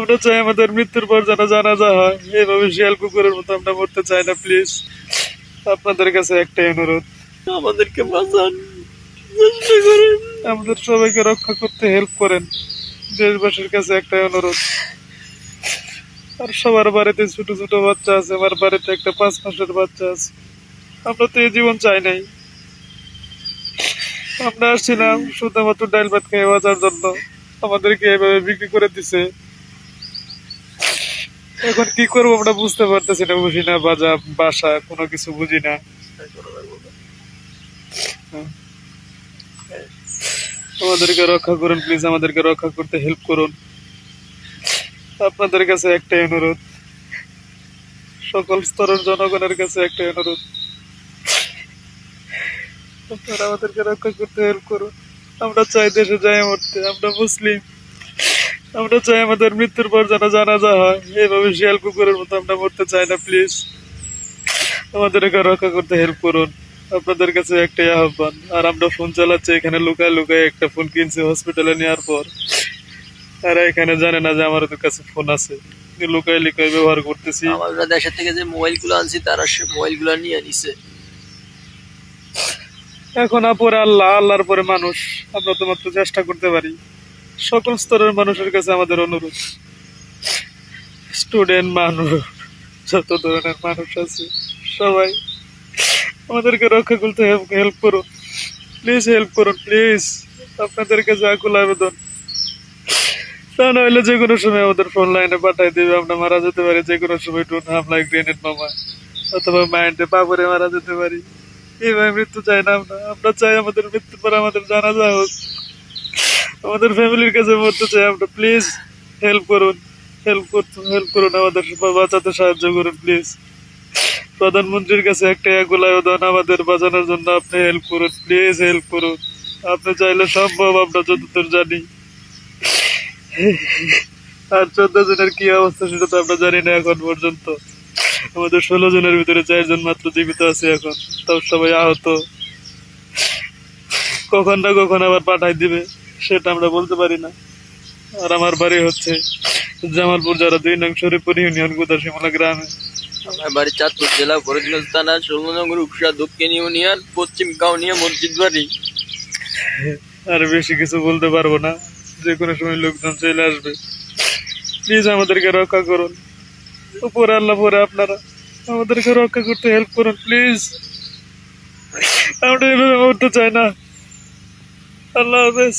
আমরা চাই আমাদের মৃত্যুর পর যেন জানাজা হয়, এইভাবে শিয়াল কুকুরের মতো আমরা মরতে চাই না। প্লিজ আপনাদের কাছে একটাই অনুরোধ, আমাদেরকে বাঁচান, চেষ্টা করেন, আমাদের সবাইকে রক্ষা করতে হেল্প করেন। দেশবাসীর কাছে একটাই অনুরোধ। আর সবার বাড়িতে ছোট ছোট বাচ্চা আছে, আমার বাড়িতে একটা 5 মাসের বাচ্চা আছে। আমরা তো এই জীবন চাই নাই। আমরা আসছিলাম শুধুমাত্র ডাল ভাত খেয়ে বাঁচার জন্য, আমাদেরকে এভাবে বিক্রি করে দিছে। এখন কি করবো আমরা বুঝতে পারতেছি না, বুঝি না বাসা কোনো কিছু বুঝি না। আমাদেরকে রক্ষা করুন প্লিজ, আমাদেরকে রক্ষা করতে হেল্প করুন। আপনাদের কাছে একটাই অনুরোধ, সকল স্তরের জনগণের কাছে একটাই অনুরোধ, আপনারা আমাদেরকে রক্ষা করতে হেল্প করুন। আমরা চাই দেশে যাই মরতে, আমরা মুসলিম। আমরা চাই আমাদের মৃত্যুর পর যেন জানাজা হয়, এইভাবে শিয়াল কুকুরের মতো আমরা মরতে চাই না। প্লিজ আমাদেরকে রক্ষা করতে হেল্প করুন। আপনাদের কাছে একটাই আহ্বান। আর আমরা ফোন চালাচ্ছি এখানে, লুকায় লুকায় একটা ফোন কিনছি হসপিটালে নেওয়ার পর। আর এখানে জানে না যে আমার কাছে ফোন আছে, লুকায় লুকায় ব্যবহার করতেছি। আমরা দেশের থেকে যে মোবাইল গুলো আনছি তারা সে মোবাইল গুলো নিয়ে নিছে। এখন পরে আল্লাহ, আল্লাহর পরে মানুষ। আমরা তো মাত্র চেষ্টা করতে পারি। সকল স্তরের মানুষের কাছে আমাদের অনুরোধ, স্টুডেন্ট মানুষ, যত ধরনের মানুষ আছে সবাই আমাদেরকে রক্ষা করতে হেল্প করুন। প্লিজ হেল্প করুন প্লিজ। আপনাদের কাছে আকুল আবেদন। তা না হলে যে কোনো সময় আমাদের ফোন লাইনে পাঠাই দিবে, আমরা মারা যেতে পারি যে কোনো সময়, ড্রোন হামলায়, গ্রেনেড মামা, অথবা মাইন্ডে পাপড়ে মারা যেতে পারি। এইভাবে মৃত্যু চাই না আমরা। আমরা চাই আমাদের মৃত্যুর পর আমাদের জানাজা হোক, আমাদের ফ্যামিলির কাছে মরতে চাই আমরা। প্লিজ হেল্প করুন, হেল্প করুন, আমাদের বাঁচাতে সাহায্য করুন প্লিজ। প্রধানমন্ত্রীর কাছে একটাই আকুল আবেদন, আমাদের বাঁচানোর জন্য আপনি হেল্প করুন, প্লিজ হেল্প করুন। আপনি চাইলে সম্ভব, আমরা যতদূর জানি। আর 14 জনের কি অবস্থা সেটা তো আমরা জানি না এখন পর্যন্ত। আমাদের 16 জনের ভিতরে 4 জন মাত্র জীবিত আছে এখন, তাও সবাই আহত। কখন না কখন আবার পাঠাই দিবে সেটা আমরা বলতে পারি না। আর আমার বাড়ি হচ্ছে জামালপুর যারা 2 নং শরীফপুর ইউনিয়ন গোদাসিমলা গ্রামে। আমার বাড়ি চাঁদপুর জেলা ফরিদগঞ্জ থানা 16 নং রূপসা দক্ষিণ ইউনিয়ন পশ্চিম কাউনিয়া মসজিদ বাড়ি। আর বেশি কিছু বলতে পারবো না, যে কোনো সময় লোকজন চলে আসবে। প্লিজ আমাদেরকে রক্ষা করুন। উপরে আল্লাহ, পরে আপনারা আমাদেরকে রক্ষা করতে হেল্প করুন প্লিজ। আমরা এভাবে মরতে চাই না। আল্লাহ হাফেজ।